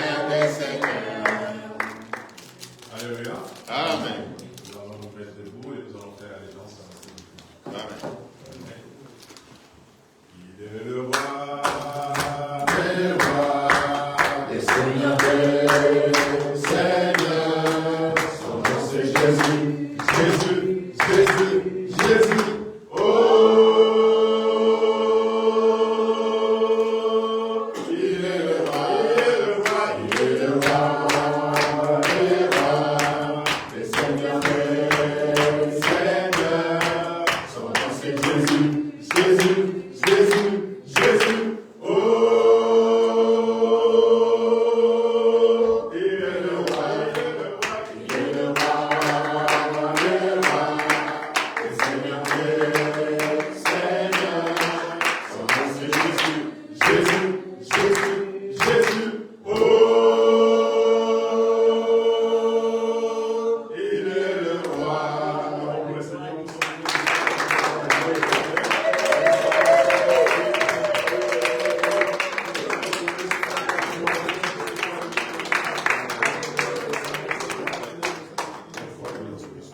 Seigneur des Seigneurs. Alléluia. Amen. Nous allons nous mettre debout et nous allons faire allégeance à notre Dieu. Amen. Il est le roi. Le roi des Seigneurs des Seigneurs. Son nom c'est Jésus. Jésus, Jésus, Jésus.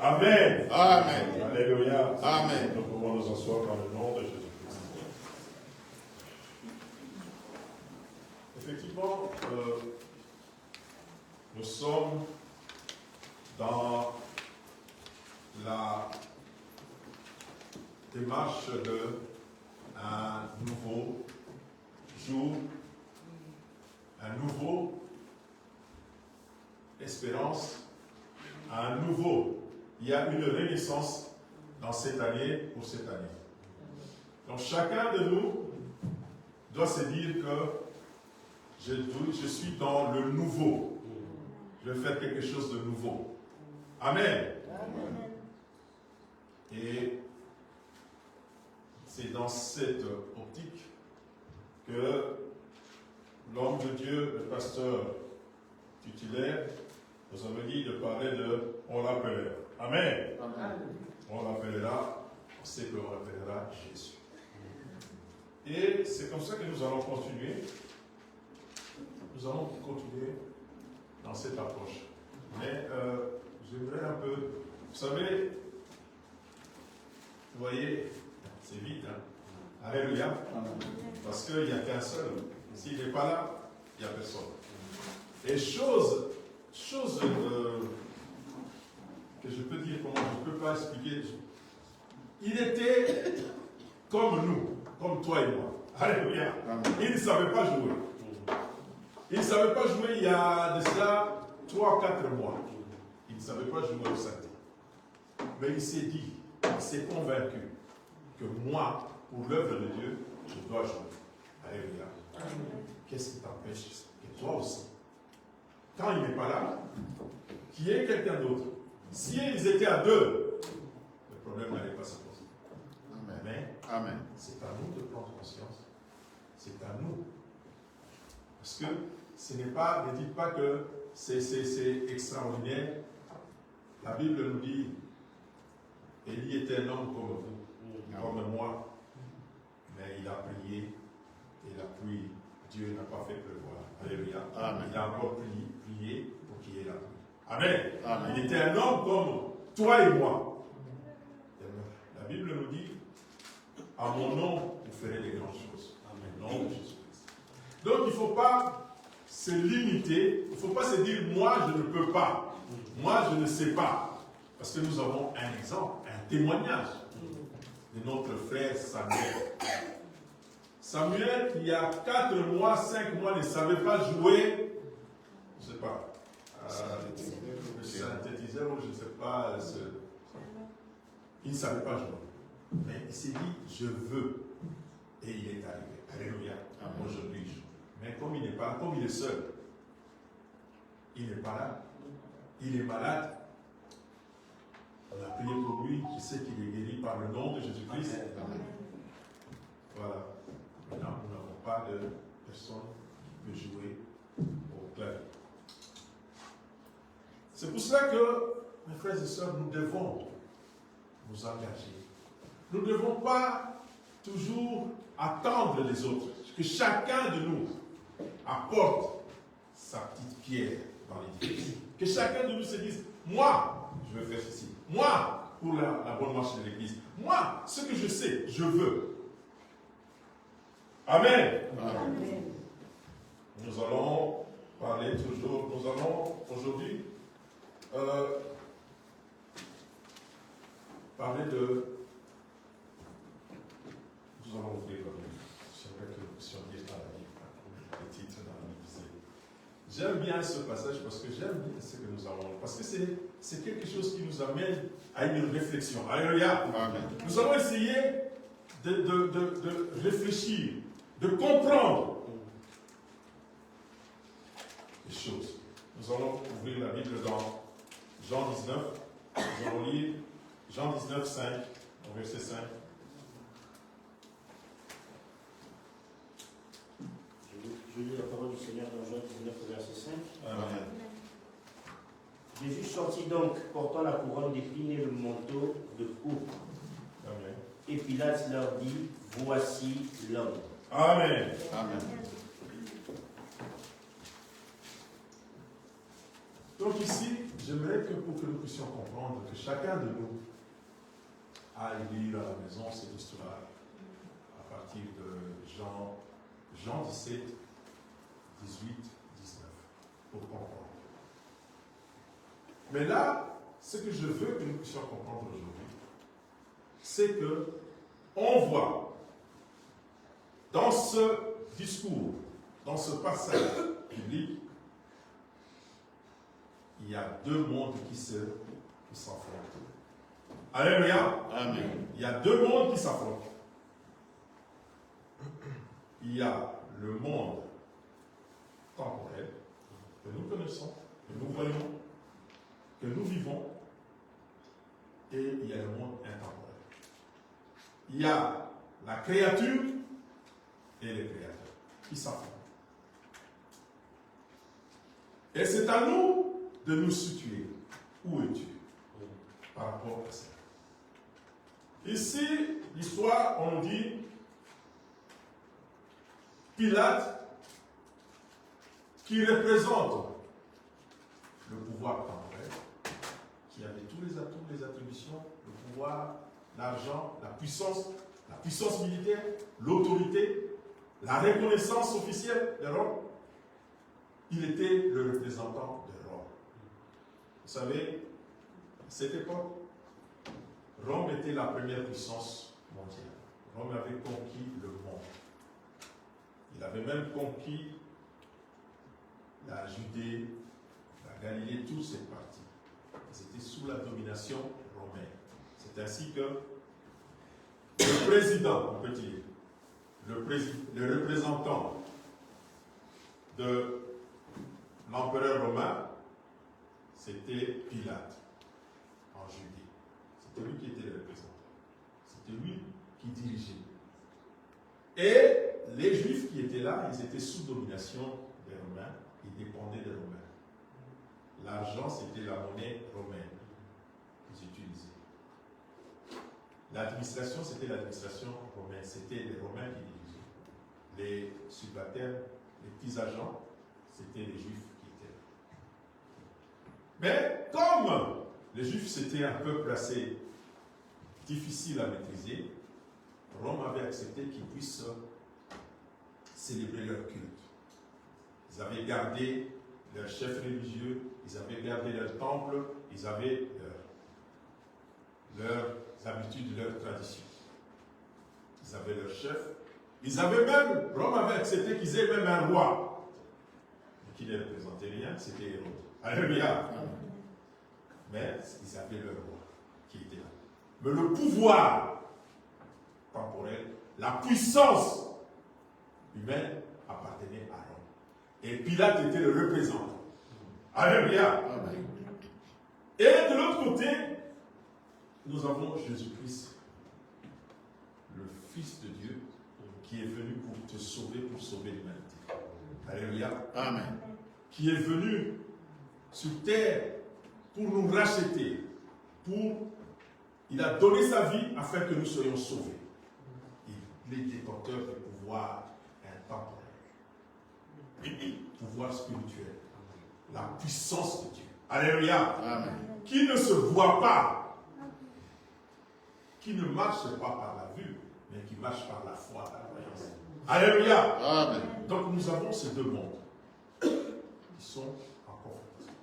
Amen. Amen. Alléluia. Amen. Nous pouvons nous asseoir dans le nom de Jésus-Christ. Effectivement, nous sommes dans la démarche de un nouveau jour, un nouveau espérance, un nouveau. Il y a une renaissance dans cette année pour cette année. Donc chacun de nous doit se dire que je suis dans le nouveau. Je vais faire quelque chose de nouveau. Amen. Amen. Et c'est dans cette optique que l'homme de Dieu, le pasteur titulaire, nous avait dit de parler de on l'appellera. Amen. Amen. On l'appellera, on sait qu'on l'appellera Jésus. Et c'est comme ça que nous allons continuer. Nous allons continuer dans cette approche. Mais j'aimerais un peu, vous savez, vous voyez, c'est vite, hein? Alléluia. Parce qu'il n'y a qu'un seul. S'il n'est pas là, il n'y a personne. Et chose que je peux dire comment je ne peux pas expliquer. Il était comme nous, comme toi et moi. Alléluia. Il ne savait pas jouer. Il ne savait pas jouer il y a de cela 3 ou 4 mois. Il ne savait pas jouer au synthé. Mais il s'est dit, il s'est convaincu que moi, pour l'œuvre de Dieu, je dois jouer. Alléluia. Qu'est-ce qui t'empêche? Et toi aussi. Quand il n'est pas là, qu'il y ait quelqu'un d'autre. Si ils étaient à 2, le problème n'allait pas se poser. Mais c'est à nous de prendre conscience. C'est à nous. Parce que ce n'est pas, ne dites pas que c'est extraordinaire. La Bible nous dit, Élie était un homme comme vous, comme moi. Mais il a prié, et la pluie, Dieu n'a pas fait pleuvoir. Alléluia. Amen. Il a encore prié pour qu'il y ait la pluie. Amen. Amen. Il était un homme comme toi et moi. La Bible nous dit, à mon nom, vous ferez des grandes choses. Au nom de Jésus-Christ. Donc il ne faut pas se limiter, il ne faut pas se dire, moi je ne peux pas, moi je ne sais pas. Parce que nous avons un exemple, un témoignage de notre frère Samuel. Samuel, il y a 4 mois, 5 mois, ne savait pas jouer, je ne sais pas, le synthétiseur, ou je ne sais pas, il ne savait pas jouer. Mais il s'est dit, je veux. Et il est arrivé. Alléluia. Aujourd'hui, il joue. Mais comme il n'est pas là, comme il est seul, il n'est pas là, il est malade. On a prié pour lui, je sais qu'il est guéri par le nom de Jésus-Christ. Voilà. Maintenant, nous n'avons pas de personne qui peut jouer au clavier. C'est pour cela que, mes frères et sœurs, nous devons nous engager. Nous ne devons pas toujours attendre les autres. Que chacun de nous apporte sa petite pierre dans l'édifice. Que chacun de nous se dise, moi, je veux faire ceci. Moi, pour la bonne marche de l'église. Moi, ce que je sais, je veux. Amen. Amen. Nous allons parler toujours, nous allons aujourd'hui parler de... Nous allons ouvrir le livre. J'aimerais que nous puissions lire dans la Bible, le titre dans la Bible. J'aime bien ce passage parce que j'aime bien ce que nous avons. Parce que c'est quelque chose qui nous amène à une réflexion. Alléluia. Amen. Nous allons essayer de réfléchir, de comprendre les choses. Nous allons ouvrir la Bible dans Jean 19. Nous allons lire Jean 19, 5, au verset 5. Je lis la parole du Seigneur dans Jean 19, verset 5. Amen. Jésus sortit donc, portant la couronne d'épines et le manteau de pourpre. Amen. Et Pilate leur dit, voici l'homme. Amen. Amen. Donc ici, j'aimerais que pour que nous puissions comprendre que chacun de nous aille lire à la maison cette histoire à partir de Jean 17, 18, 19, pour comprendre. Mais là, ce que je veux que nous puissions comprendre aujourd'hui, c'est que on voit dans ce discours, dans ce passage biblique, il y a deux mondes qui s'affrontent. Alléluia. Amen. Il y a deux mondes qui s'affrontent. Il y a le monde temporel que nous connaissons, que nous voyons, que nous vivons, et il y a le monde intemporel. Il y a la créature et les créateurs qui s'affrontent. Et c'est à nous de nous situer. Où es-tu par rapport à ça? Ici, l'histoire, on nous dit Pilate, qui représente le pouvoir temporel, qui avait tous les atouts, les attributions, le pouvoir, l'argent, la puissance militaire, l'autorité, la reconnaissance officielle de Rome. Il était le représentant de Rome. Vous savez, à cette époque, Rome était la première puissance mondiale. Rome avait conquis le monde. Il avait même conquis la Judée, la Galilée, toutes ces parties. C'était sous la domination romaine. C'est ainsi que le président, on peut dire, le représentant de l'empereur romain, c'était Pilate, en Judée. C'était lui qui était le représentant. C'était lui qui dirigeait. Et les Juifs qui étaient là, ils étaient sous domination des Romains, ils dépendaient des Romains. L'argent, c'était la monnaie romaine qu'ils utilisaient. L'administration, c'était l'administration romaine. C'était les Romains qui dirigeaient. Les subalternes, les petits agents, c'était les Juifs qui étaient là. Mais comme les Juifs s'étaient un peuple assez difficile à maîtriser, Rome avait accepté qu'ils puissent célébrer leur culte. Ils avaient gardé leurs chefs religieux, ils avaient gardé leur temple, ils avaient leurs habitudes, leurs traditions. Ils avaient leur chef. Ils avaient même, Rome avait accepté qu'ils aient même un roi, mais qui ne représentait rien, c'était Hérode. Alléluia. Mais ils avaient leur roi qui était là. Mais le pouvoir temporel, la puissance humaine appartenait à Rome. Et Pilate était le représentant. Alléluia. Amen. Et de l'autre côté, nous avons Jésus-Christ, le Fils de Dieu, qui est venu pour te sauver, pour sauver l'humanité. Alléluia. Amen. Qui est venu sur terre pour nous racheter, il a donné sa vie afin que nous soyons sauvés. Il est détenteur du pouvoir intemporel. pouvoir spirituel, la puissance de Dieu. Alléluia. Amen. Qui ne se voit pas, qui ne marche pas par la vue, mais qui marche par la foi, la croyance. Alléluia. Amen. Donc nous avons ces deux mondes qui sont en confrontation.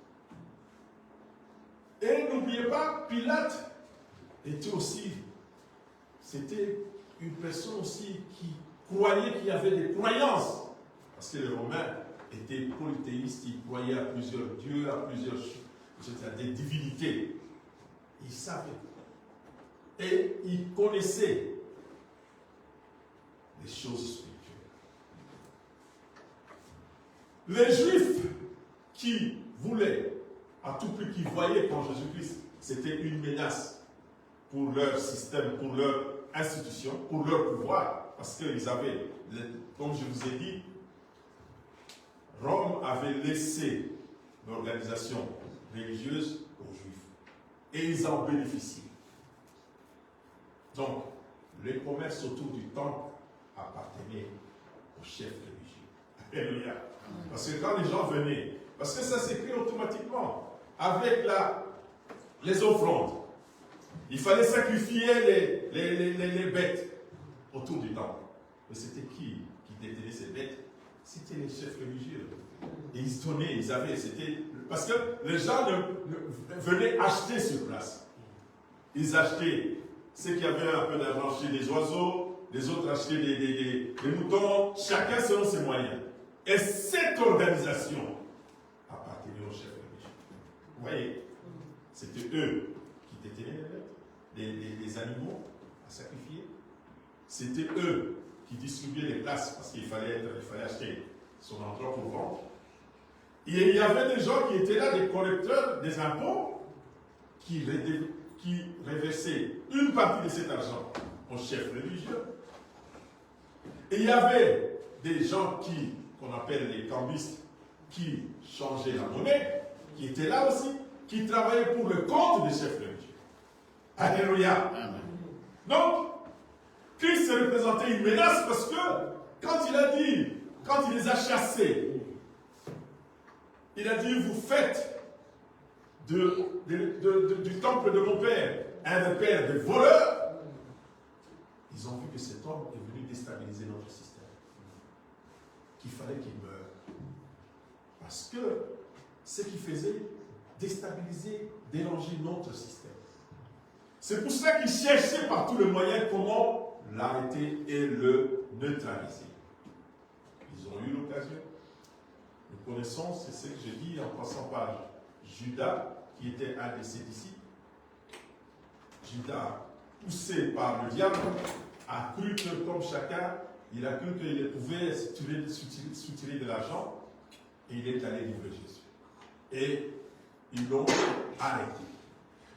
Et n'oubliez pas, Pilate était aussi, c'était une personne aussi qui croyait qu'il y avait des croyances. Parce que les Romains étaient polythéistes, ils croyaient à plusieurs dieux, à plusieurs à des divinités. Ils savaient. Et ils connaissaient les choses spirituelles. Les Juifs qui voulaient, à tout prix, qui voyaient qu'en Jésus-Christ, c'était une menace pour leur système, pour leur institution, pour leur pouvoir, parce qu'ils avaient, comme je vous ai dit, Rome avait laissé l'organisation religieuse aux Juifs. Et ils en bénéficient. Donc, le commerce autour du temple appartenait aux chefs religieux. Alléluia. Parce que quand les gens venaient, parce que ça s'écrit automatiquement, avec les offrandes, il fallait sacrifier les bêtes autour du temple. Mais c'était qui détenait ces bêtes? C'était les chefs religieux. Et ils se donnaient, ils avaient, parce que les gens venaient acheter sur place. Ils achetaient ceux qui avaient un peu d'argent chez des oiseaux, les autres achetaient des moutons, chacun selon ses moyens. Et cette organisation appartenait aux chefs religieux. Vous voyez, c'était eux qui détenaient les bêtes, les animaux à sacrifier. C'était eux qui distribuaient les places parce qu'il fallait acheter son endroit pour vendre. Et il y avait des gens qui étaient là, des collecteurs des impôts, qui reversaient une partie de cet argent aux chefs religieux. Et il y avait des gens qu'on appelle les cambistes, qui changeaient la monnaie, qui étaient là aussi, qui travaillaient pour le compte des chefs religieux. Alléluia. Amen. Donc, Christ représentait une menace parce que quand il les a chassés, il a dit, vous faites du temple de mon père un repère de voleurs. Ils ont vu que cet homme est venu déstabiliser notre système. Qu'il fallait qu'il meure. Parce que ce qu'il faisait, déstabiliser, déranger notre système. C'est pour cela qu'ils cherchaient par tous les moyens comment l'arrêter et le neutraliser. Ils ont eu l'occasion. Nous connaissons, c'est ce que j'ai dit en passant par Judas, qui était un de ses disciples. Judas, poussé par le diable, a cru que, comme chacun, il a cru qu'il pouvait soutirer de l'argent et il est allé livrer Jésus. Et ils l'ont arrêté.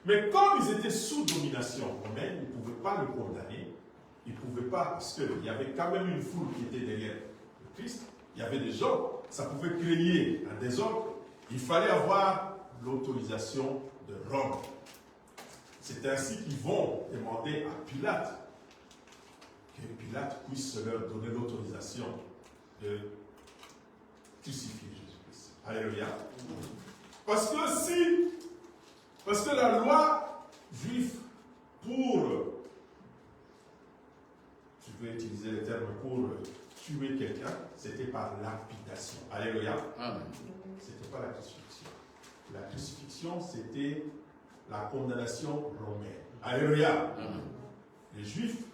Mais comme ils étaient sous domination romaine, ils ne pouvaient pas le condamner. Ils ne pouvaient pas, parce qu'il y avait quand même une foule qui était derrière le Christ. Il y avait des gens, ça pouvait créer un désordre. Il fallait avoir l'autorisation de Rome. C'est ainsi qu'ils vont demander à Pilate que Pilate puisse leur donner l'autorisation de crucifier Jésus-Christ. Alléluia. Parce que la loi juive pour, je vais utiliser le terme pour tuer quelqu'un, c'était par lapidation. Alléluia. Amen. C'était pas la crucifixion. La crucifixion, c'était la condamnation romaine. Alléluia. Amen. Les Juifs,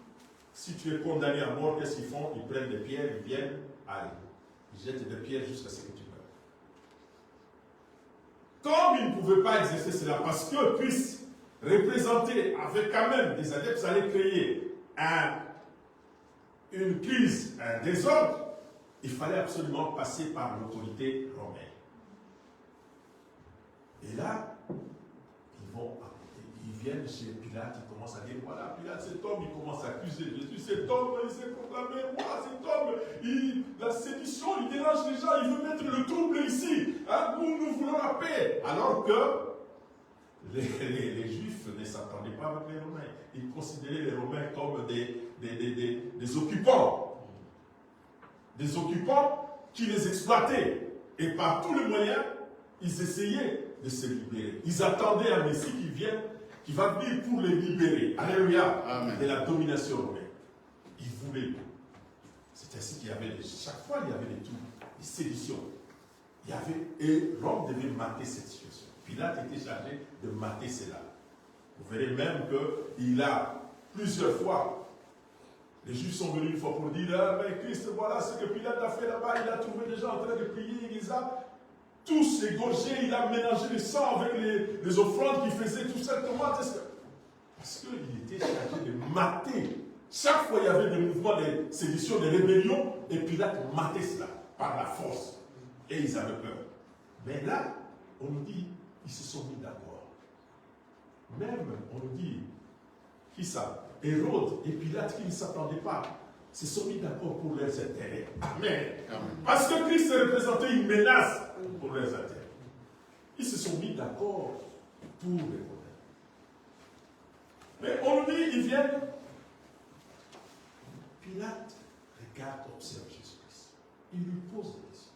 si tu es condamné à mort, qu'est-ce qu'ils font? Ils prennent des pierres, ils viennent, allez, ils jettent des pierres jusqu'à ce que tu meurs. Comme ils ne pouvaient pas exercer cela, parce que puissent représenter avec quand même des adeptes, ça allait créer une crise, un désordre, il fallait absolument passer par l'autorité romaine. Et là, ils viennent chez Pilate, ils commencent à dire, voilà, Pilate, cet homme, il commence à accuser Jésus, cet homme, il s'est proclamé, moi, cet homme, la sédition, il dérange les gens, il veut mettre le trouble ici, hein, nous voulons la paix. Alors que les Juifs ne s'attendaient pas avec les Romains, ils considéraient les Romains comme des occupants. Des occupants qui les exploitaient. Et par tous les moyens, ils essayaient de se libérer. Ils attendaient un Messie qui vienne, qui va venir pour les libérer. Alléluia. Amen. De la domination romaine. Ils voulaient. C'est ainsi qu'il y avait, chaque fois, il y avait des trucs, des séditions. Il y avait, et Rome devait mater cette situation. Pilate était chargé de mater cela. Vous verrez même qu'il a plusieurs fois, les Juifs sont venus une fois pour dire, ah, mais Christ, voilà ce que Pilate a fait là-bas, il a trouvé des gens en train de prier, il les a tous égorgés, il a mélangé le sang avec les offrandes qu'il faisait, tout ça. Comment est-ce que... Parce qu'il était chargé de mater. Chaque fois il y avait des mouvements de sédition, de rébellion, et Pilate matait cela par la force. Et ils avaient peur. Mais là, on nous dit, ils se sont mis d'accord. Même, on nous dit, qui ça? Hérode et Pilate, qui ne s'attendaient pas, se sont mis d'accord pour leurs intérêts. Amen. Amen. Parce que Christ représentait une menace pour leurs intérêts. Ils se sont mis d'accord pour les problèmes. Mais on nous dit, ils viennent. Pilate regarde, observe Jésus-Christ. Il lui pose des questions.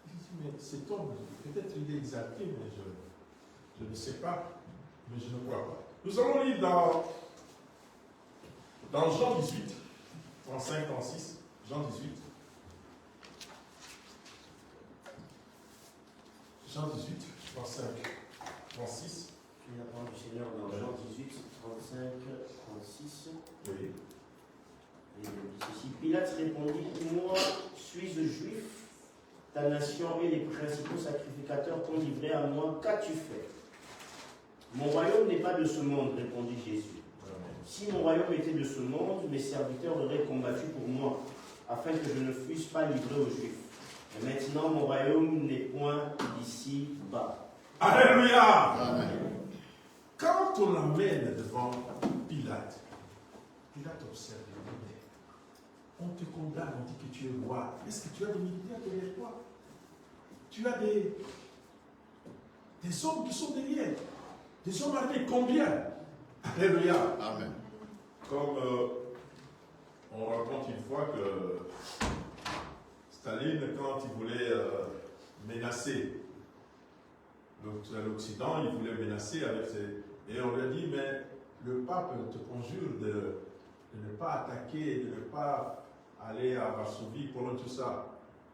Il dit, mais cet homme, peut-être il est exalté, mais je ne sais pas, mais je ne crois pas. Nous allons lire dans Jean 18, 35, 36, Jean 18. Jean 18, 35, 36. La parole du Seigneur dans Jean 18, 35, 36. Oui. Et il dit ceci, Pilate répondit, moi, suis-je juif? Ta nation et les principaux sacrificateurs t'ont livré à moi, qu'as-tu fait? Mon royaume n'est pas de ce monde, répondit Jésus. Si mon royaume était de ce monde, mes serviteurs auraient combattu pour moi, afin que je ne fusse pas livré aux Juifs. Mais maintenant, mon royaume n'est point d'ici bas. Alléluia! Amen. Quand on l'amène devant Pilate, Pilate observe, il dit, mais on te condamne, on dit que tu es roi. Est-ce que tu as des militaires derrière toi? Tu as des hommes qui sont derrière. Des hommes armés, combien? Alléluia. Amen. Comme on raconte une fois que Staline, quand il voulait menacer l'Occident, il voulait menacer avec ses... Et on lui a dit, mais le pape te conjure de ne pas attaquer, de ne pas aller à Varsovie, Pologne, tout ça.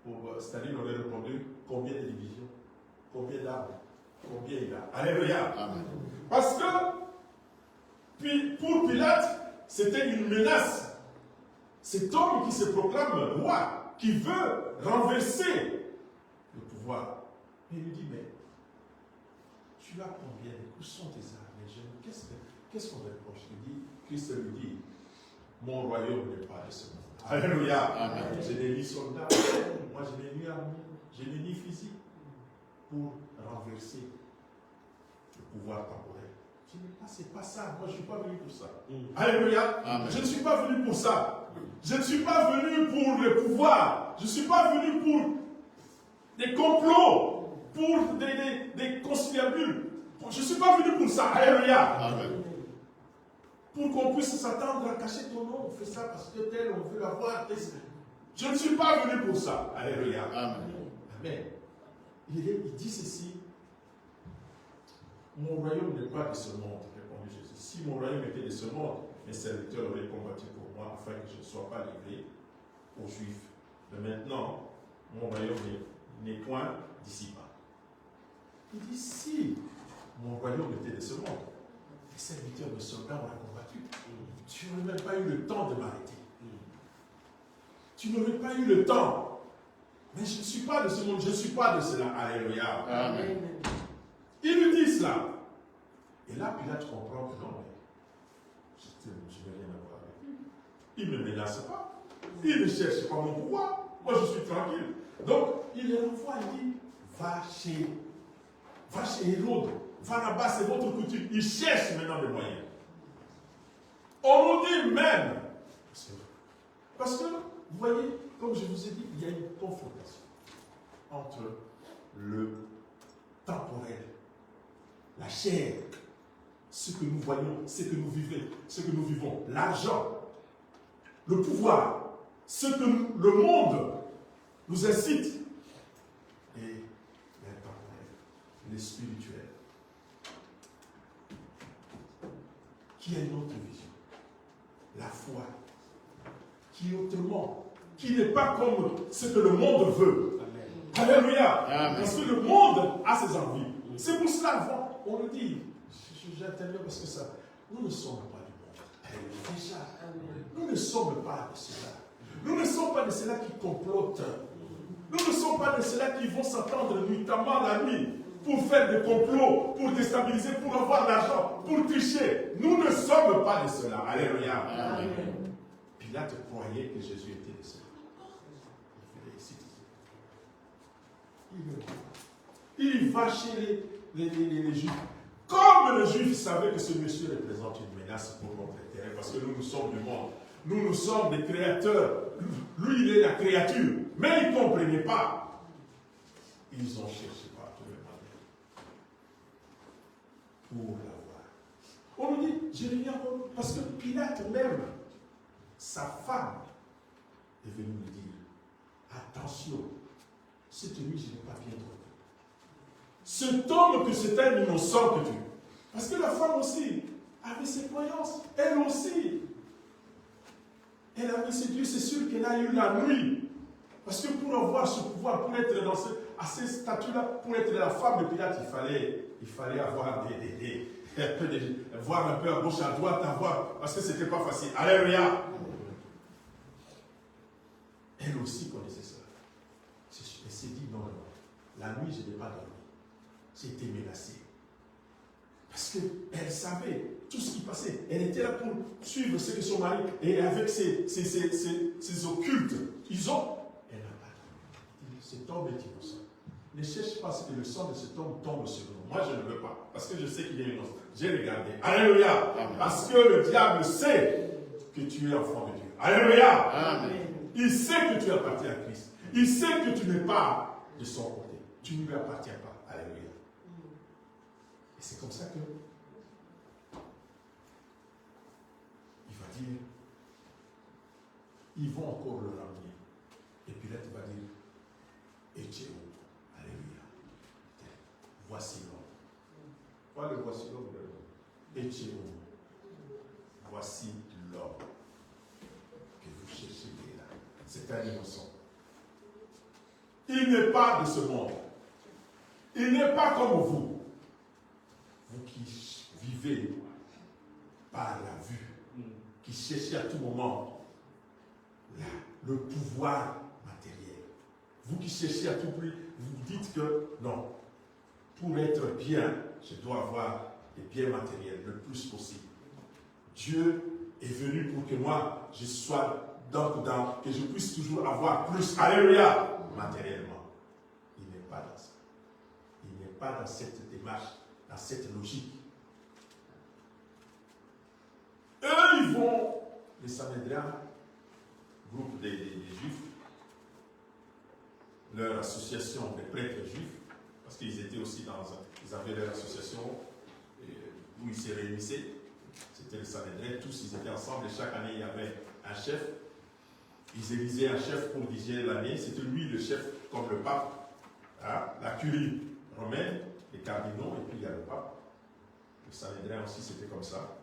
Pour Staline, on lui a répondu, combien de divisions? Combien d'armes? Combien il a? Alléluia. Amen. Parce que, puis, pour Pilate, c'était une menace. Cet homme qui se proclame roi, qui veut renverser le pouvoir. Et il lui dit, mais tu as combien? Où sont tes armes, les jeunes? Qu'est-ce qu'on reproche? Christ lui dit, mon royaume n'est pas de ce monde. Alléluia. Amen. Je n'ai ni soldat, moi je n'ai ni armée, je n'ai ni physique pour renverser le pouvoir temporel. Je dis, mais c'est pas ça, moi je ne suis pas venu pour ça. Alléluia. Amen. Je ne suis pas venu pour ça. Je ne suis pas venu pour le pouvoir. Je ne suis pas venu pour des complots, pour des conciliabules. Je ne suis pas venu pour ça. Alléluia. Amen. Pour qu'on puisse s'attendre à cacher ton nom. On fait ça parce que tel, on veut l'avoir. Je ne suis pas venu pour ça. Alléluia. Amen. Amen. Il dit ceci. Mon royaume n'est pas de ce monde, répondit Jésus. Si mon royaume était de ce monde, mes serviteurs auraient combattu pour moi afin que je ne sois pas livré aux Juifs. Mais maintenant, mon royaume n'est point d'ici bas. Il dit, si mon royaume était de ce monde, les serviteurs de soldats auraient combattu. Tu n'aurais même pas eu le temps de m'arrêter. Tu n'aurais pas eu le temps. Mais je ne suis pas de ce monde, je ne suis pas de cela. Alléluia. Amen. Il lui dit cela. Et là, Pilate comprend que non, mais je n'ai rien à voir avec lui. Il ne me menace pas. Il ne cherche pas mon pouvoir. Moi, je suis tranquille. Donc, il le renvoie, il dit, va chez Hérode. Va là-bas, c'est votre coutume. Il cherche maintenant des moyens. On nous dit même, parce que, vous voyez, comme je vous ai dit, il y a une confrontation entre le temporel, la chair, ce que nous voyons, ce que nous vivons, l'argent, le pouvoir, ce que le monde nous incite, et l'intemporel, les spirituels. Qui est notre vision? La foi, qui est autrement, qui n'est pas comme ce que le monde veut. Amen. Alléluia. Amen. Parce que le monde a ses envies. C'est pour cela, avant, on le dit, j'interviens parce que ça, nous ne sommes pas du monde. Déjà, nous ne sommes pas de cela. Nous ne sommes pas de ceux-là qui complotent. Nous ne sommes pas de ceux-là qui vont s'attendre nuitamment la nuit pour faire des complots, pour déstabiliser, pour avoir de l'argent, pour tricher. Nous ne sommes pas de cela. Alléluia. Amen. Pilate croyait que Jésus était de cela. Il va chez les Juifs. Comme le Juif savait que ce monsieur représente une menace pour notre intérêt, parce que nous sommes du monde. Nous sommes des créateurs. Lui, il est la créature. Mais ils ne comprenaient pas. Ils ont cherché par tous les moyens pour l'avoir. On nous dit, Jérémie, parce que Pilate même, sa femme, est venue lui dire, attention, cette nuit, je n'ai pas bien dormi. Cet homme que c'est un innocent que tu. Parce que la femme aussi avait ses croyances. Elle aussi. Elle avait ses dieux, c'est sûr qu'elle a eu la nuit. Parce que pour avoir ce pouvoir, pour être à ces statuts-là, pour être la femme de Pilate, il fallait avoir voir un peu à gauche, à droite, parce que ce n'était pas facile. Alléluia. Elle aussi connaissait ça. Elle s'est dit, non, la nuit, je n'ai pas dormi. J'ai été menacée. Parce qu'elle savait tout ce qui passait. Elle était là pour suivre ce que son mari, et avec ses occultes, elle n'a pas dit. Cet homme est innocent. Ne cherche pas ce que le sang de cet homme tombe sur nous. Moi, je ne veux pas. Parce que je sais qu'il est innocent. J'ai regardé. Alléluia. Amen. Parce que le diable sait que tu es enfant de Dieu. Alléluia. Amen. Il sait que tu appartiens à Christ. Il sait que tu n'es pas de son côté. Tu ne lui appartiens pas. Alléluia. Et c'est comme ça que il va dire, ils vont encore le ramener. Et Pilate va dire, et tu es où? Alléluia. Voici l'homme. Pas le voici l'homme. Et tu es où? Voici l'homme que vous cherchez là. C'est un innocent. Il n'est pas de ce monde. Il n'est pas comme vous. Vous qui vivez par la vue, qui cherchez à tout moment le pouvoir matériel. Vous qui cherchez à tout prix, vous dites que non, pour être bien, je dois avoir des biens matériels le plus possible. Dieu est venu pour que moi, je sois que je puisse toujours avoir plus, alléluia, matériellement. Il n'est pas dans ça. Il n'est pas dans cette démarche, dans cette logique. Eux, ils vont, les Sanhédriens, groupe des Juifs, leur association des prêtres juifs, parce qu'ils étaient aussi ils avaient leur association où ils se réunissaient. C'était les Sanhédriens, tous ils étaient ensemble et chaque année il y avait un chef. Ils élisaient un chef pour diriger l'année, c'était lui le chef comme le pape, hein, la curie romaine, les cardinaux, et puis il y a le pape. Le Sanhédrin aussi c'était comme ça.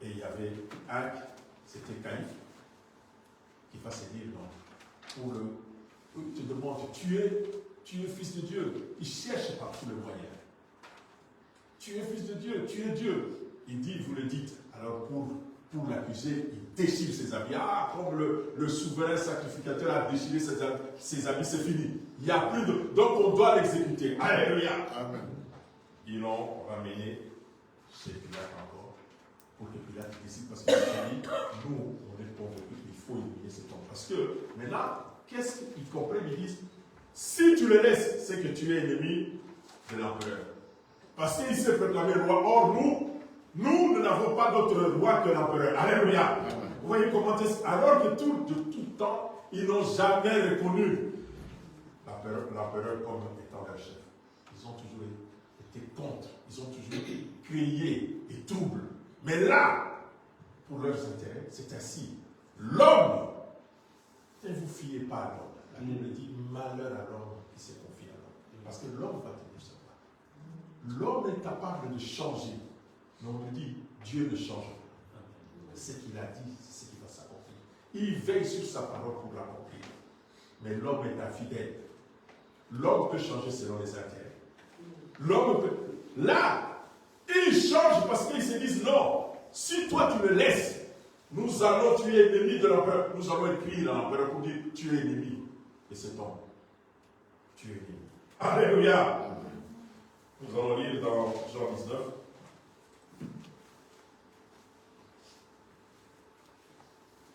Et il y avait Arc, c'était Caïphe, qui va se dire non. Il te demande, tu es fils de Dieu. Il cherche par tous les moyens. Tu es fils de Dieu, tu es Dieu. Il dit, vous le dites. Alors pour l'accuser, il déchire ses habits. Ah, comme le souverain sacrificateur a déchiré ses habits, c'est fini. Il n'y a plus de... Donc on doit l'exécuter. Alléluia. Amen. Ils l'ont ramené chez Pilate encore, pour que Pilate décide, parce qu'il a dit, nous, on est convaincus qu'il faut éliminer cet homme. Parce que maintenant, qu'est-ce qu'ils comprennent? Ils disent, si tu le laisses, c'est que tu es ennemi de l'empereur. Parce qu'il s'est proclamé roi. Or, nous n'avons pas d'autre roi que l'empereur. Alléluia. Vous voyez comment alors que de tout temps, ils n'ont jamais reconnu l'empereur comme étant leur chef. Ils ont toujours été contre. Ils ont toujours créé des troubles. Mais là, pour leurs intérêts, c'est ainsi. L'homme, ne vous fiez pas à l'homme. La Bible dit malheur à l'homme qui se confie à l'homme. Parce que l'homme va te décevoir. L'homme est capable de changer. Mais on nous dit, Dieu ne change pas. Ce qu'il a dit, c'est ce qui va s'accomplir. Il veille sur sa parole pour l'accomplir. Mais l'homme est infidèle. L'homme peut changer selon les intérêts. L'homme peut... Là, il change parce qu'ils se disent non. Si toi tu me laisses, nous allons tuer l'ennemi de l'empereur. Nous allons écrire à l'empereur pour dire tu es ennemi. Et c'est ton. Tu es ennemi. Alléluia. Nous allons lire dans Jean 19.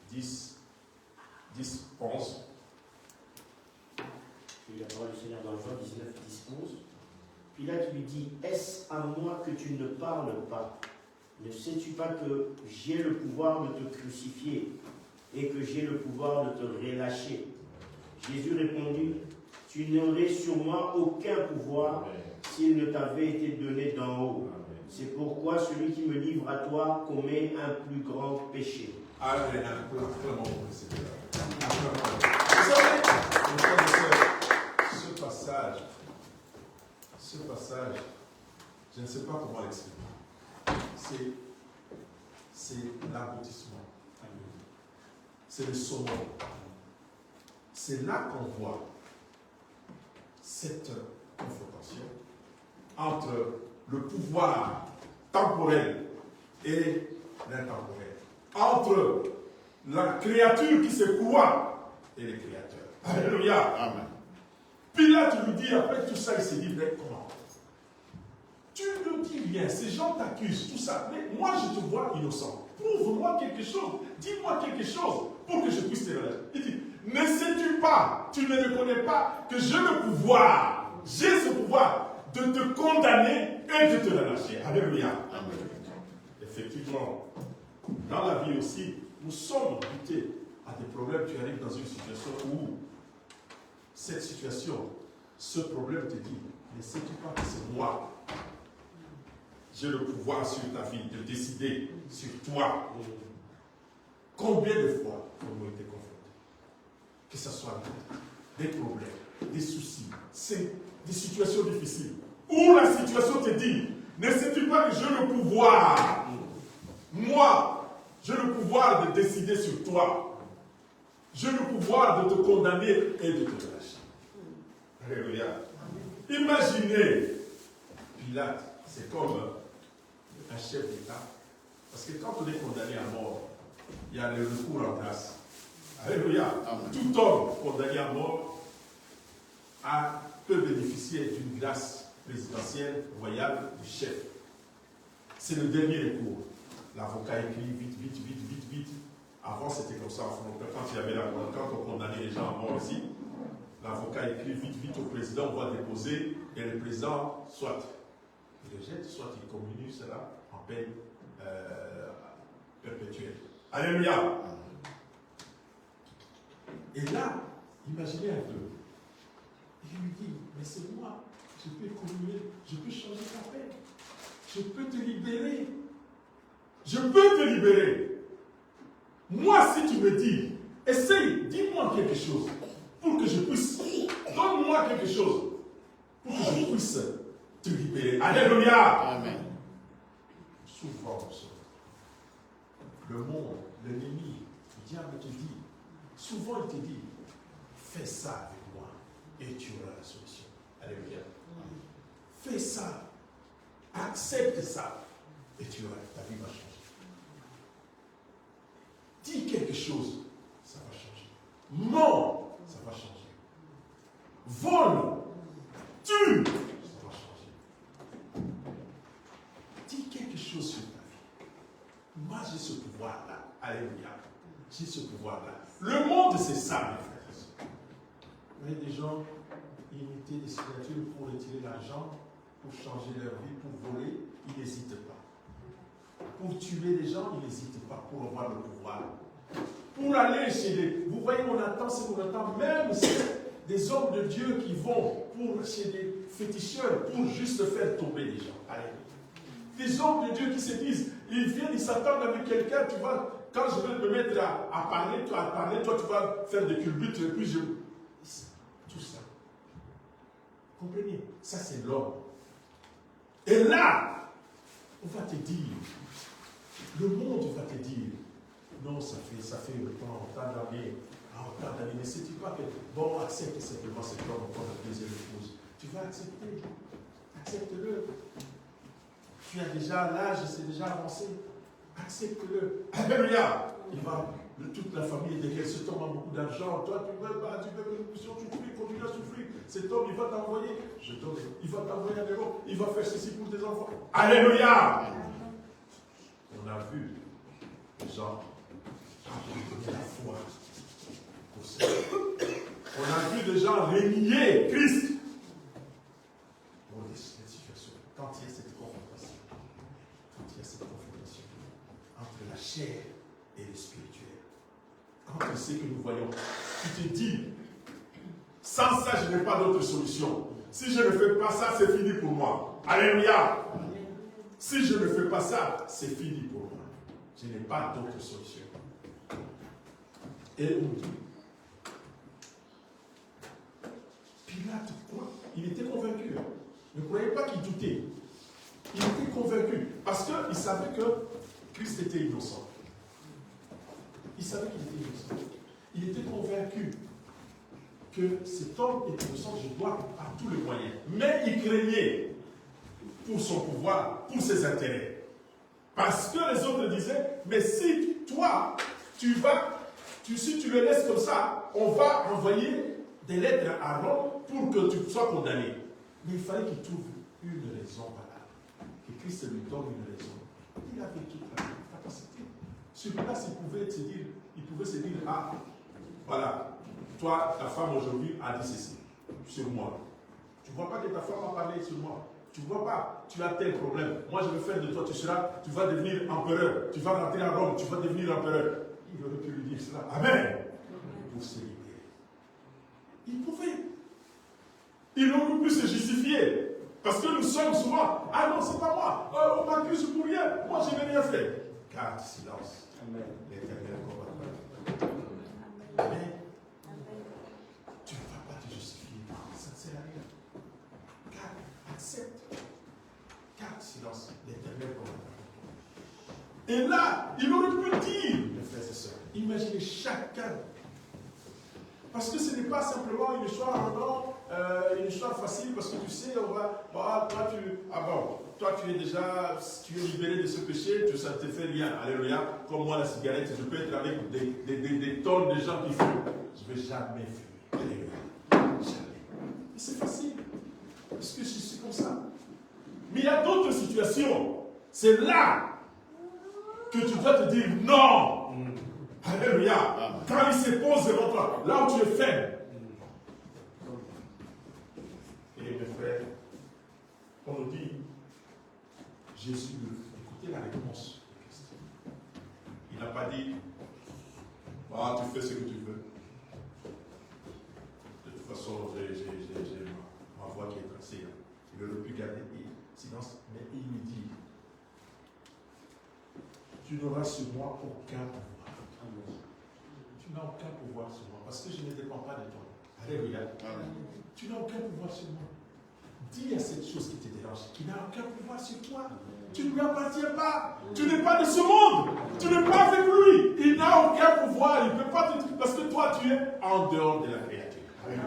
« 10, 11. La parole du Seigneur dans Jean 19, 10, 11. Pilate lui dit, est-ce à moi que tu ne parles pas? Ne sais-tu pas que j'ai le pouvoir de te crucifier et que j'ai le pouvoir de te relâcher? Jésus répondit, tu n'aurais sur moi aucun pouvoir s'il ne t'avait été donné d'en haut. C'est pourquoi celui qui me livre à toi commet un plus grand péché. Amen. Acclamons le Seigneur. Vous savez, ce passage, je ne sais pas comment l'expliquer. C'est l'aboutissement. C'est le sommet. C'est là qu'on voit cette confrontation entre le pouvoir temporel et l'intemporel. Entre la créature qui se croit et le créateur. Alléluia. Amen. Pilate lui dit, après tout ça, il s'est dit, mais comment? Tu ne dis rien, ces gens t'accusent, tout ça, mais moi je te vois innocent. Prouve-moi quelque chose, dis-moi quelque chose pour que je puisse te relâcher. Il dit, ne sais-tu pas, tu ne reconnais pas que j'ai le pouvoir, j'ai ce pouvoir de te condamner et de te relâcher. Alléluia. Amen. Effectivement, dans la vie aussi, nous sommes butés à des problèmes. Tu arrives dans une situation où cette situation, ce problème te dit, ne sais-tu pas que c'est moi? J'ai le pouvoir sur ta vie de décider sur toi. Combien de fois avons-nous été confrontés? Que ce soit des problèmes, des soucis, des situations difficiles, où la situation te dit, ne sais-tu pas que j'ai le pouvoir? Moi, j'ai le pouvoir de décider sur toi. J'ai le pouvoir de te condamner et de te relâcher. Alléluia. Imaginez, Pilate, c'est comme un chef d'État. Parce que quand on est condamné à mort, il y a le recours en grâce. Alléluia. Amen. Tout homme condamné à mort peut bénéficier d'une grâce présidentielle, royale, du chef. C'est le dernier recours. L'avocat écrit vite. Avant, c'était comme ça. Quand il y avait quand on condamnait les gens à mort ici, l'avocat écrit vite au président, on va déposer, et le président, soit il rejette, soit il communue cela en peine perpétuelle. Alléluia. Et là, imaginez un peu. Il lui dit, mais c'est moi, je peux communier, je peux changer ta peine, je peux te libérer. Je peux te libérer. Moi, si tu me dis, essaye, dis-moi quelque chose pour que je puisse, donne-moi quelque chose pour que je puisse te libérer. Alléluia. Amen. Souvent, le monde, l'ennemi, le diable te dit, souvent il te dit, fais ça avec moi et tu auras la solution. Alléluia. Fais ça, accepte ça et tu auras, ta vie va changer. Dis quelque chose, ça va changer. Mens, ça va changer. Vole, tue, ça va changer. Dis quelque chose sur ta vie. Moi, j'ai ce pouvoir-là. Alléluia. J'ai ce pouvoir-là. Le monde, c'est ça, mes frères et sœurs. Vous voyez des gens imiter des signatures pour retirer l'argent, pour changer leur vie, pour voler, ils n'hésitent pas. Pour tuer les gens, ils n'hésitent pas pour avoir le pouvoir. Pour aller chez les... Vous voyez, on attend ce qu'on attend. Même des hommes de Dieu qui vont chez des féticheurs pour juste faire tomber les gens. Allez. Des hommes de Dieu qui se disent, ils viennent, ils s'attendent avec quelqu'un, tu vas quand je vais me mettre à parler, toi tu vas faire des culbutes, et puis je... Tout ça. Comprenez? Ça c'est l'homme. Et là, on va te dire, le monde va te dire, non, ça fait autant d'années, mais c'est pas que, bon, accepte simplement cet homme comme la deuxième épouse. Tu vas accepter. Accepte-le. Tu as déjà l'âge, c'est déjà avancé. Accepte-le. Alléluia. Toute la famille est derrière cet homme a beaucoup d'argent. Toi, tu veux continuer à souffrir. Cet homme, il va t'envoyer. Il va t'envoyer un héros. Il va faire ceci pour tes enfants. Alléluia. On a vu les gens donner la foi pour ça. On a vu des gens renier Christ. Pour les situations. Quand il y a cette confrontation, entre la chair et le spirituel, quand on sait que nous voyons, tu te dis, sans ça, je n'ai pas d'autre solution. Si je ne fais pas ça, c'est fini pour moi. Alléluia. Si je ne fais pas ça, c'est fini pour moi. Je n'ai pas d'autre solution. Et on dit, Pilate, quoi? Il était convaincu. Ne croyez pas qu'il doutait. Il était convaincu. Parce qu'il savait que Christ était innocent. Il savait qu'il était innocent. Il était convaincu que cet homme est innocent, je dois par tous les moyens. Mais il craignait pour son pouvoir, pour ses intérêts. Parce que les autres disaient, mais si toi, si tu le laisses comme ça, on va envoyer des lettres à Rome pour que tu sois condamné. Mais il fallait qu'il trouve une raison valable. Que Christ lui donne une raison. Il avait toute la capacité. Sur place, il pouvait se dire, ah, voilà, toi, ta femme aujourd'hui a dit ceci sur moi. Tu ne vois pas que ta femme a parlé sur moi. Tu ne vois pas, tu as tel problème. Moi, je vais faire de toi, tu vas devenir empereur. Tu vas rentrer à Rome, tu vas devenir empereur. Il aurait pu lui dire cela. Amen. Pour se libérer. Il pouvait. Il aurait pu se justifier. Parce que nous sommes souvent, ah non, c'est pas moi. On m'accuse pour rien. Moi, je n'ai rien fait. Garde silence. Amen. L'Éternel combattra. Amen. Tu ne vas pas te justifier. Ça ne sert à rien. Garde, accepte. Garde silence. L'Éternel combattra. Et là, il aurait pu dire, mes frères et sœurs, imaginez chacun. Parce que ce n'est pas simplement une histoire, une histoire facile, parce que tu sais, toi tu es déjà, tu es libéré de ce péché, ça ne te fait rien. Alléluia. Comme moi, la cigarette, je peux être avec des tonnes de gens qui fument. Je ne vais jamais fumer. Alléluia. Jamais. C'est facile. Parce que je suis comme ça. Mais il y a d'autres situations. C'est là que tu dois te dire non. Alléluia. Quand il se pose devant toi, là où tu es faible. Et mes frères, on nous dit, Jésus, écoutez la réponse de Christ. Il n'a pas dit, ah, tu fais ce que tu veux. De toute façon, j'ai ma voix qui est tracée. Il aurait pu garder silence, mais il lui dit, tu n'auras sur moi aucun pouvoir. Tu n'as aucun pouvoir sur moi, parce que je ne dépends pas de toi. Alléluia. Tu n'as aucun pouvoir sur moi. Dis à cette chose qui te dérange, qui n'a aucun pouvoir sur toi. Tu ne lui appartiens pas. Tu n'es pas de ce monde. Tu n'es pas avec lui. Il n'a aucun pouvoir. Il ne peut pas te... Parce que toi, tu es en dehors de la créature. Amen.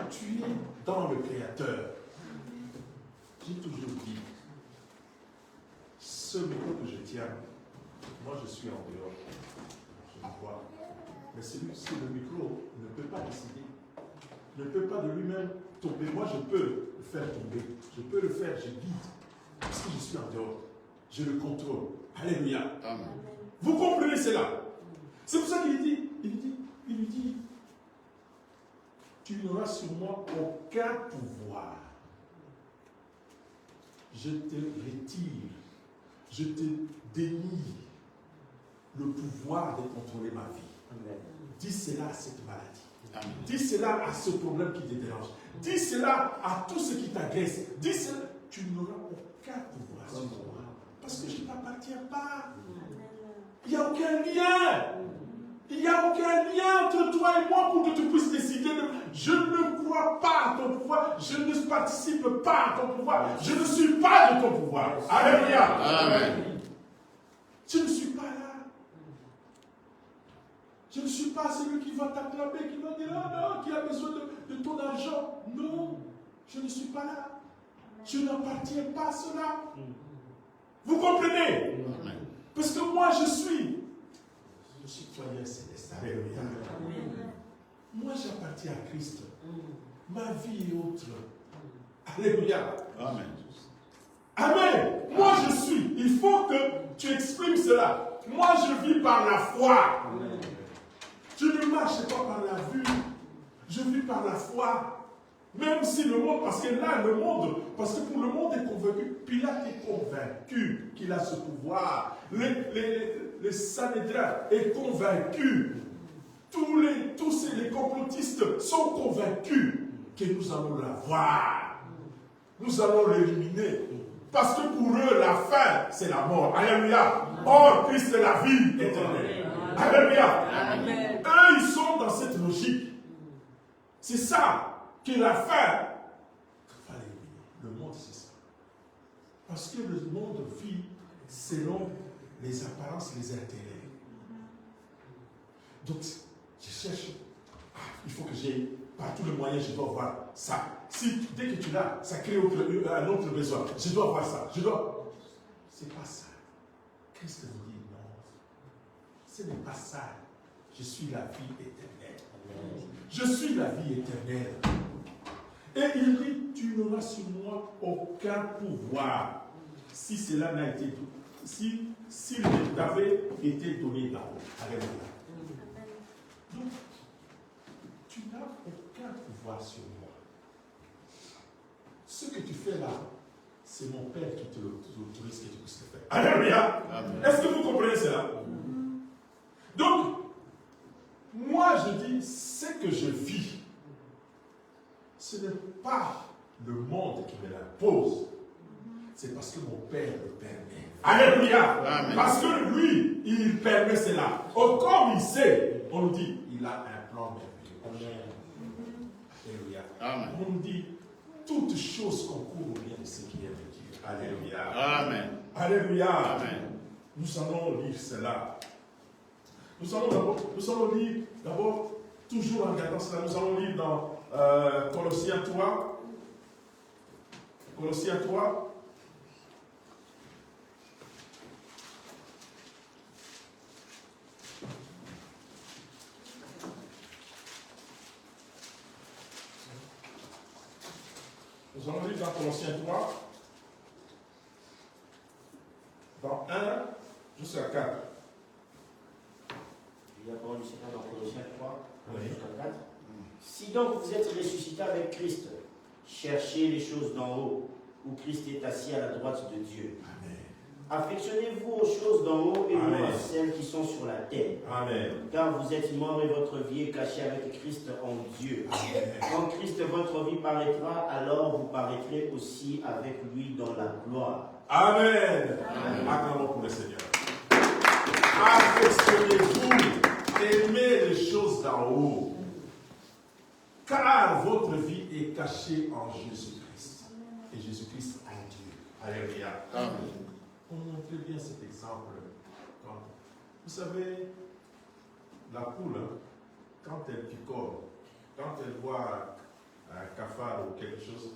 Tu es dans le Créateur. J'ai toujours dit, ce micro que je tiens, moi je suis en dehors. Je le vois. Mais celui sur le micro ne peut pas décider. Ne peut pas de lui-même tomber. Moi je peux le faire tomber. Je peux le faire, je guide. Parce que je suis en dehors. Je le contrôle. Alléluia. Amen. Vous comprenez cela? C'est pour ça qu'il lui dit, tu n'auras sur moi aucun pouvoir. Je te retire, je te dénie le pouvoir de contrôler ma vie. Amen. Dis cela à cette maladie. Amen. Dis cela à ce problème qui te dérange. Dis cela à tout ce qui t'agresse. Dis cela. Tu n'auras aucun pouvoir sur moi. Parce que je ne t'appartiens pas. Il n'y a aucun lien. Il n'y a aucun lien entre toi et moi pour que tu puisses décider de... Je ne crois pas à ton pouvoir. Je ne participe pas à ton pouvoir. Je ne suis pas de ton pouvoir. Alléluia. Amen. Je ne suis pas là. Je ne suis pas celui qui va t'acclamer, qui va dire, ah non, qui a besoin de ton argent. Non, je ne suis pas là. Je n'appartiens pas à cela. Vous comprenez? Amen. Parce que moi, je suis le citoyen céleste. Alléluia. Moi, j'appartiens à Christ. Ma vie est autre. Alléluia. Amen. Amen. Moi, je suis. Il faut que tu exprimes cela. Moi, je vis par la foi. Je ne marche pas par la vue. Je vis par la foi. Même si le monde, parce que là, le monde, parce que pour le monde est convaincu, Pilate est convaincu qu'il a ce pouvoir. Le Sanhédrin est convaincu. Tous les complotistes sont convaincus que nous allons l'avoir. Nous allons l'éliminer. Parce que pour eux, la fin, c'est la mort. Alléluia. Or, Christ est la vie éternelle. Alléluia. Eux, ils sont dans cette logique. C'est ça que la fin, il fallait éliminer. Le monde, c'est ça. Parce que le monde vit selon les apparences, les intérêts. Donc, je cherche, il faut que j'ai, par tous les moyens, je dois voir ça. Si, dès que tu l'as, ça crée un autre besoin. Je dois voir ça. C'est pas ça. Christ vous dit non. Ce n'est pas ça. Je suis la vie éternelle. Je suis la vie éternelle. Et il dit, tu n'auras sur moi aucun pouvoir si cela n'a été tout. S'il t'avait été donné d'en haut. Alléluia. Donc, tu n'as aucun pouvoir sur moi. Ce que tu fais là, c'est mon Père qui te l'autorise que tu puisses le faire. Alléluia. Est-ce que vous comprenez cela? Donc, moi je dis, ce que je vis, ce n'est pas le monde qui me l'impose. C'est parce que mon Père le permet. Alléluia. Amen. Parce que lui, il permet cela. Or, comme il sait, on nous dit, il a un plan merveilleux. Alléluia. Amen. On nous dit, toutes choses concourent au bien de ceux qui aiment Dieu. Alléluia. Amen. Alléluia. Amen. Nous allons lire cela. Nous allons lire d'abord, toujours en regardant cela, nous allons lire dans Colossiens 3. Colossiens 3. Nous allons lire dans Colossiens 3, dans 1 jusqu'à 4. La parole du Seigneur dans Colossiens 3, Oui. jusqu'à 4. Si donc vous êtes ressuscités avec Christ, cherchez les choses d'en haut, où Christ est assis à la droite de Dieu. Amen. Affectionnez-vous aux choses d'en haut et non Amen. à celles qui sont sur la terre. Amen. Car vous êtes morts et votre vie est cachée avec Christ en Dieu. Amen. Quand Christ votre vie paraîtra, alors vous paraîtrez aussi avec lui dans la gloire. Amen. Acclamons pour le Seigneur. Affectionnez-vous, aimez les choses d'en haut, car votre vie est cachée en Jésus-Christ. Et Jésus-Christ en Dieu. Alléluia. Amen. On montre bien cet exemple. Vous savez, la poule, quand elle picore, quand elle voit un cafard ou quelque chose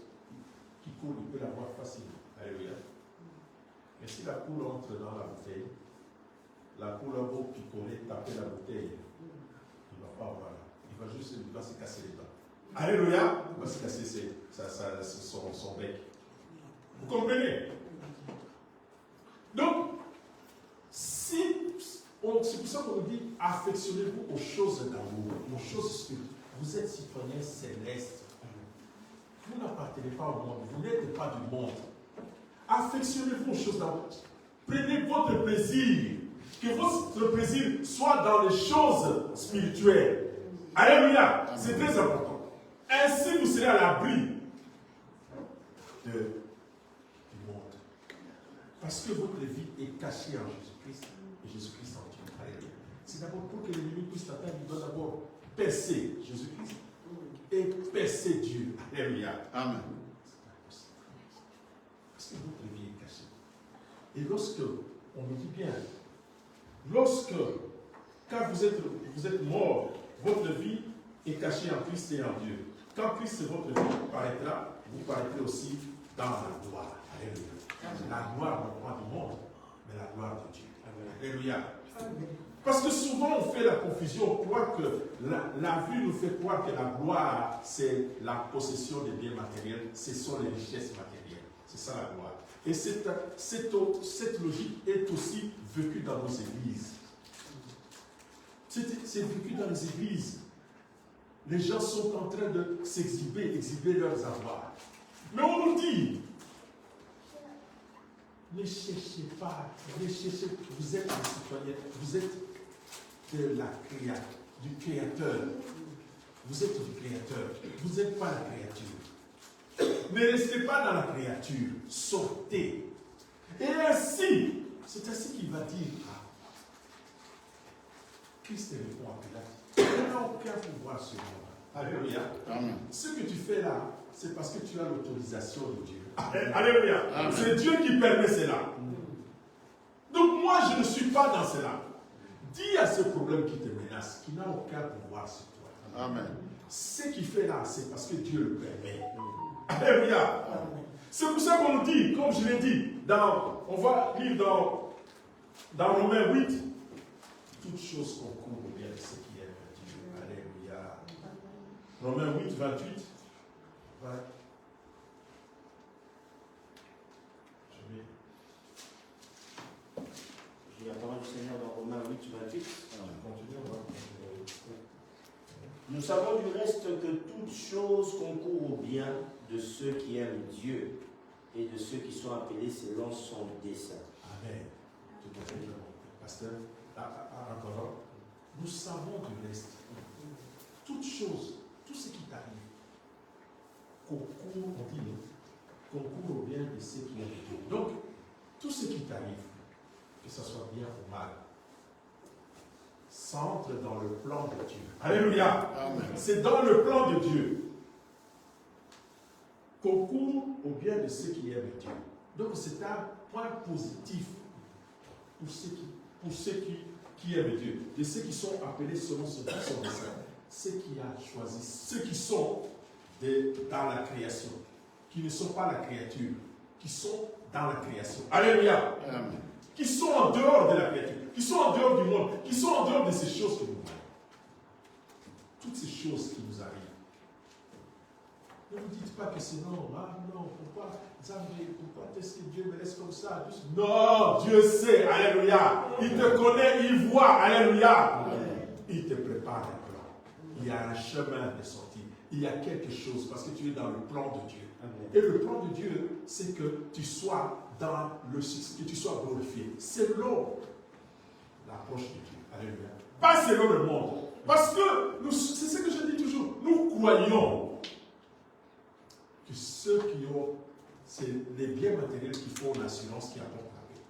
qui coule, il peut la voir facilement. Alléluia. Mais si la poule entre dans la bouteille, la poule a beau picorer, taper la bouteille, il ne va pas avoir. Il va juste se casser les dents. Alléluia. Il va se casser son bec. Vous comprenez? Donc, c'est pour ça qu'on dit affectionnez-vous aux choses d'amour, aux choses spirituelles. Vous êtes citoyens célestes. Vous n'appartenez pas au monde, vous n'êtes pas du monde. Affectionnez-vous aux choses d'amour. Prenez votre plaisir. Que votre plaisir soit dans les choses spirituelles. Alléluia. C'est très important. Ainsi, vous serez à l'abri du monde. Parce que votre vie est cachée en Jésus-Christ et Jésus-Christ en Dieu. Alléluia. C'est d'abord pour que l'ennemi puisse l'atteindre, il doit d'abord percer Jésus-Christ et percer Dieu. Alléluia. Amen. Parce que votre vie est cachée. Et lorsque, on me dit bien, lorsque, quand vous êtes mort, votre vie est cachée en Christ et en Dieu. Quand Christ et votre vie paraîtra, vous paraîtrez aussi dans la gloire. Alléluia. La gloire non pas du monde, mais la gloire de Dieu. Alléluia. Parce que souvent on fait la confusion, on croit que la vue nous fait croire que la gloire, c'est la possession des biens matériels, ce sont les richesses matérielles. C'est ça la gloire. Et cette logique est aussi vécue dans nos églises. C'est vécu dans les églises. Les gens sont en train de s'exhiber, exhiber leurs avoirs. Mais on nous dit, ne cherchez pas, ne cherchez, vous êtes des citoyens, vous êtes du Créateur. Vous êtes du Créateur, vous n'êtes pas la créature. Ne restez pas dans la créature, sortez. Et ainsi, c'est ainsi qu'il va dire à Christ répond à Pilate. Il n'a aucun pouvoir sur moi. Alléluia. Amen. Ce que tu fais là, c'est parce que tu as l'autorisation de Dieu. Alléluia. C'est Dieu qui permet cela. Donc moi, je ne suis pas dans cela. Dis à ce problème qui te menace, qui n'a aucun pouvoir sur toi. Amen. Ce qu'il fait là, c'est parce que Dieu le permet. Alléluia. C'est pour ça qu'on nous dit, comme je l'ai dit, on va lire dans Romains 8, toutes choses concourent au bien de ceux qui aiment Dieu. Alléluia. Romains 8, 28. Ouais. J'ai la parole du Seigneur dans Romains 8, 28. Nous savons du reste que toute chose concourt au bien de ceux qui aiment Dieu et de ceux qui sont appelés selon son dessein. Amen. Tout à fait. Pasteur, encore, nous savons du reste. Toute chose, tout ce qui t'arrive, concourt, on dit, concourt au bien de ceux qui aiment Dieu. Donc, tout ce qui t'arrive, que ce soit bien ou mal, s'entre dans le plan de Dieu. Alléluia. C'est dans le plan de Dieu. Concourt au bien de ceux qui aiment Dieu. Donc c'est un point positif pour ceux qui aiment Dieu. De ceux qui sont appelés selon son dessein. Ceux qui a choisi. Ceux qui sont dans la création. Qui ne sont pas la créature. Qui sont dans la création. Alléluia. Amen. Qui sont en dehors de la créature, qui sont en dehors du monde, qui sont en dehors de ces choses que nous voyons. Toutes ces choses qui nous arrivent. Ne vous dites pas que c'est non, pourquoi est-ce que Dieu me laisse comme ça? Non, Dieu sait, alléluia. Il te connaît, il voit, alléluia. Il te prépare un plan. Il y a un chemin de sortie. Il y a quelque chose parce que tu es dans le plan de Dieu. Et le plan de Dieu, c'est que tu sois dans le succès, que tu sois glorifié. Selon l'approche de Dieu. Alléluia. Pas selon le monde. Parce que, c'est ce que je dis toujours, nous croyons que ceux qui ont, c'est les biens matériels qui font l'assurance qui apportent la paix.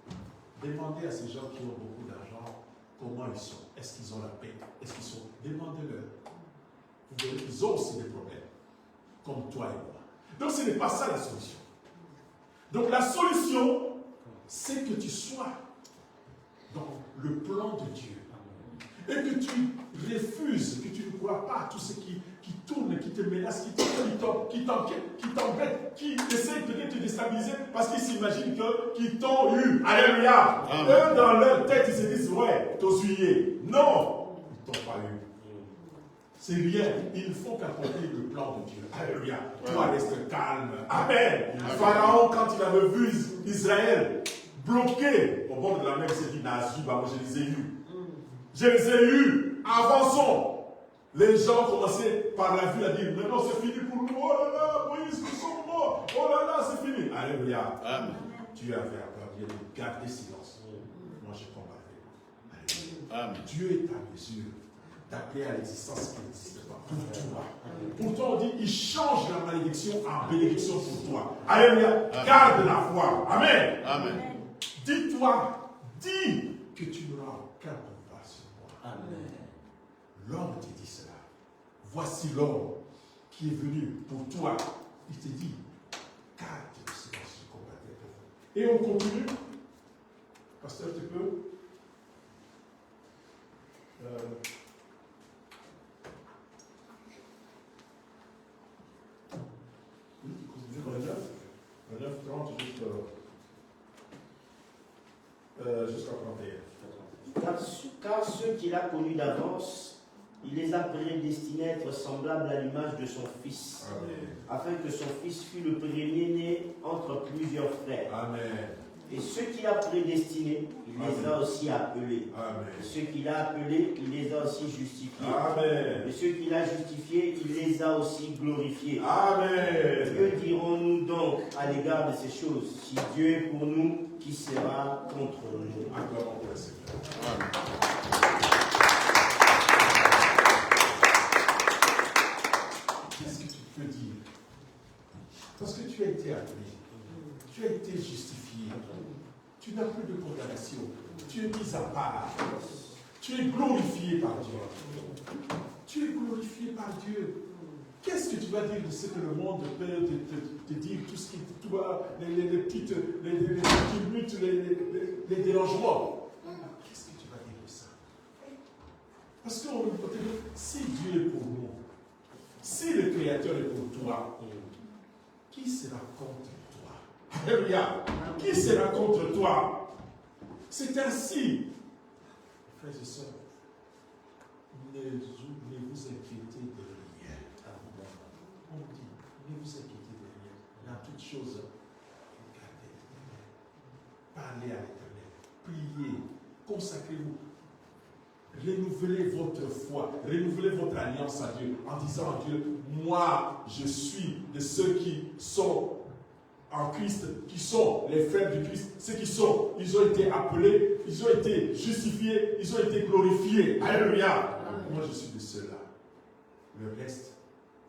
Demandez à ces gens qui ont beaucoup d'argent comment ils sont. Est-ce qu'ils ont la paix? Est-ce qu'ils sont? Demandez-leur. Vous verrez qu'ils ont aussi des problèmes. Comme toi et moi. Donc ce n'est pas ça la solution. Donc la solution, c'est que tu sois dans le plan de Dieu. Et que tu refuses, que tu ne crois pas à tout ce qui tourne, qui te menace, qui t'embête, qui essaie de te déstabiliser parce qu'ils s'imaginent qu'ils t'ont eu. Alléluia. Eux, dans leur tête, ils se disent, ouais, t'osuyé. Non, ils ne t'ont pas eu. C'est rien. Ils ne font qu'accomplir le plan de Dieu. Alléluia. Toi, reste calme. Amen. Pharaon, quand il avait vu Israël bloqué au bord de la mer, il s'est dit, moi je les ai eus. Je les ai eus. Avançons. Les gens commençaient par la vue à dire, maintenant c'est fini pour nous. Oh là là, Moïse, nous sommes morts. Oh là là, c'est fini. Alléluia. Amen. Tu avais à Dieu de garder silence. Moi, je combattais. Amen. Dieu est à mesure d'appeler à l'existence qui n'existe pas pour toi. Pourtant, on dit, il change la malédiction en bénédiction pour toi. Alléluia. Garde la foi. Amen. Amen. dis-toi, dis que tu n'auras aucun pouvoir sur moi. Amen. L'homme te dit cela. Voici l'homme qui est venu pour toi. Il te dit, garde le silence, je combattais pour vous. Et on continue. Pasteur, tu peux oui, tu continues dans le 9. Le 9, 30 jusqu'à 31. Car ceux qu'il a connus d'avance, il les a prédestinés à être semblables à l'image de son Fils, Amen. afin que son Fils fût le premier-né entre plusieurs frères. Amen. Et ceux qu'il a prédestinés, il les a aussi appelés. Amen. Et ceux qu'il a appelés, il les a aussi justifiés. Amen. Et ceux qu'il a justifiés, il les a aussi glorifiés. Amen. Que dirons-nous donc à l'égard de ces choses? Si Dieu est pour nous, qui sera contre nous? Acclamons pour le Seigneur. Amen. Qu'est-ce que tu peux dire? Parce que tu as été appelé, tu as été justifié, tu n'as plus de condamnation, tu es mis à part, tu es glorifié par Dieu. Tu es glorifié par Dieu. Qu'est-ce que tu vas dire de ce que le monde peut te dire, tout ce qui, les petites luttes, les dérangements? Qu'est-ce que tu vas dire de ça? Parce que si Dieu est pour nous, si le Créateur est pour toi, qui sera contre toi? Alléluia! Qui sera contre toi? C'est ainsi, frères et sœurs, ne vous inquiétez de rien. On dit, ne vous inquiétez de rien. Dans toutes choses, regardez l'Éternel. Parlez à l'Éternel. Priez. Consacrez-vous. Renouvelez votre foi. Renouvelez votre alliance à Dieu en disant à Dieu, moi, je suis de ceux qui sont en Christ, qui sont les frères du Christ, ceux qui sont, ils ont été appelés, ils ont été justifiés, ils ont été glorifiés. Alléluia. Moi, je suis de ceux-là. Le reste,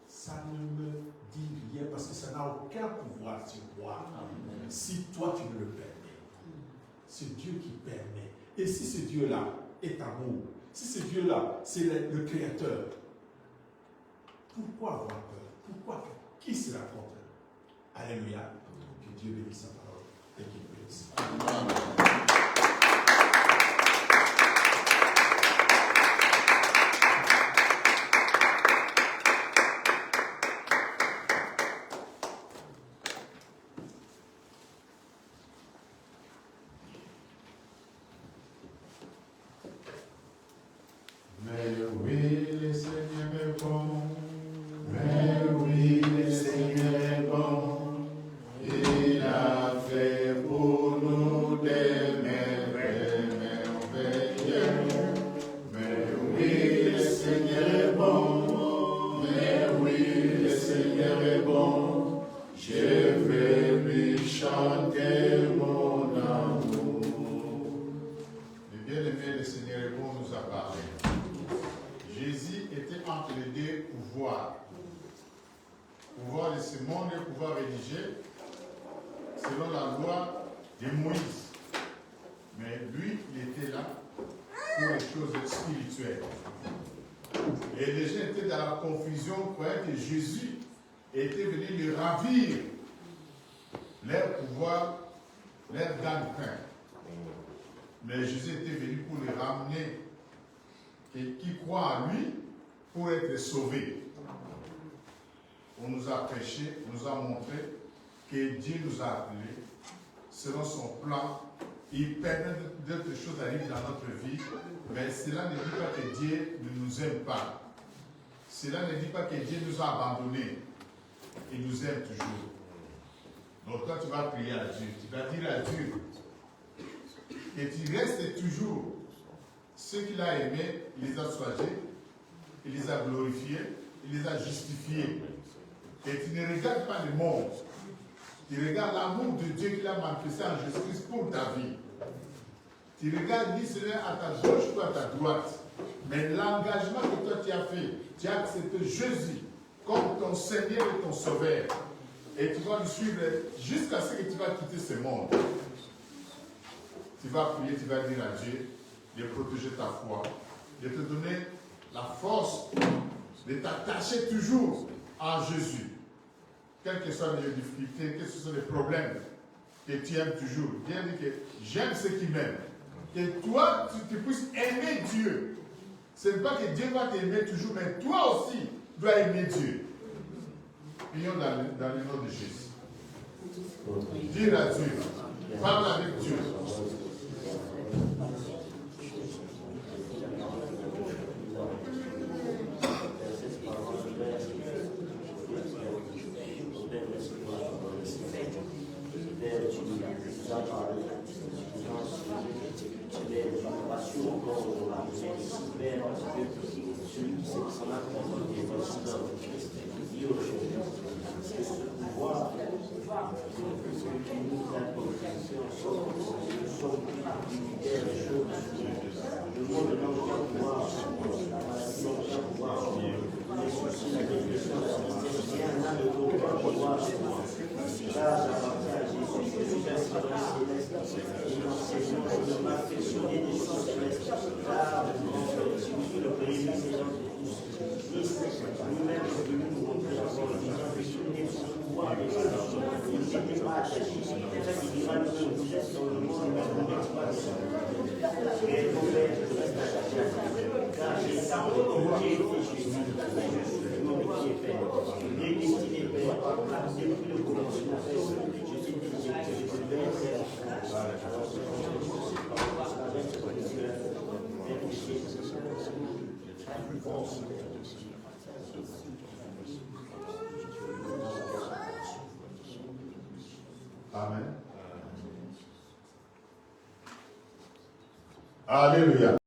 ça ne me dit rien parce que ça n'a aucun pouvoir sur moi. Si toi, tu me le permets. C'est Dieu qui permet. Et si ce Dieu-là est amour, si ce Dieu-là, c'est le Créateur, pourquoi avoir peur? Pourquoi? Qui sera contre? Alléluia. Que Dieu bénisse sa parole et qu'il bénisse. Amen. Mais oui, le Seigneur est bon. Mais oui, le Seigneur est bon. Il a fait pour nous des merveilles. Mais oui, le Seigneur est bon. Mais oui, le Seigneur est bon. Je vais lui chanter mon amour. Et bien aimé, le Seigneur est bon nous a parlé. Jésus était entre les deux pouvoirs. Pouvoir de ce monde et pouvoir religieux, selon la loi de Moïse. Mais lui, il était là pour les choses spirituelles. Et les gens étaient dans la confusion, croyaient que Jésus était venu les ravir leur pouvoir, leur gagne-pain. Mais Jésus était venu pour les ramener, qui croient en lui, pour être sauvés. On nous a prêché, on nous a montré que Dieu nous a appelés selon son plan. Il permet d'autres choses arrivent dans notre vie, mais cela ne dit pas que Dieu ne nous aime pas. Cela ne dit pas que Dieu nous a abandonnés. Il nous aime toujours. Donc quand tu vas prier à Dieu, tu vas dire à Dieu que tu restes toujours. Ceux qu'il a aimés, il les a soignés, il les a glorifiés, il les a justifiés. Et tu ne regardes pas le monde. Tu regardes l'amour de Dieu qu'il a manifesté en Jésus-Christ pour ta vie. Tu regardes ni cela à ta gauche ou à ta droite. Mais l'engagement que toi tu as fait, tu as accepté Jésus comme ton Seigneur et ton Sauveur. Et tu vas le suivre jusqu'à ce que tu vas quitter ce monde. tu vas prier, tu vas dire à Dieu de protéger ta foi, de te donner la force de t'attacher toujours à Jésus. Quelles que soient les difficultés, quels que soient les problèmes que tu aimes toujours. Dieu dit que j'aime ceux qui m'aiment. Que toi, tu puisses aimer Dieu. Ce n'est pas que Dieu va t'aimer toujours, mais toi aussi, tu dois aimer Dieu. Prions dans le nom de Jésus. Dire à Dieu, parle avec Dieu. Celui qui s'en a compris dans le Christ, dit aujourd'hui, c'est ce pouvoir que nous avons, nous sommes militaires des choses. Le monde n'a aucun pouvoir, la maladie n'a aucun pouvoir, les soucis, la dépression, la tristesse, rien n'a aucun pouvoir. Là, j'appartiens à Jésus, je suis assis dans les célestes, et l'enseignement de m'affectionner des choses célestes. Là, je le président des gens de tous. Nous-mêmes, nous montrer encore le visage de son pouvoir, il n'était pas attaché. C'est ça qui dira que vous êtes dans le monde, mais vous n'êtes pas des gens. Mais mon père, je reste attaché à Dieu. Car j'ai tant de été Jésus, je suis mon pied père. Les destinées père, depuis le commencement, je suis dédié que je peux faire. Alors, Amen. Alléluia.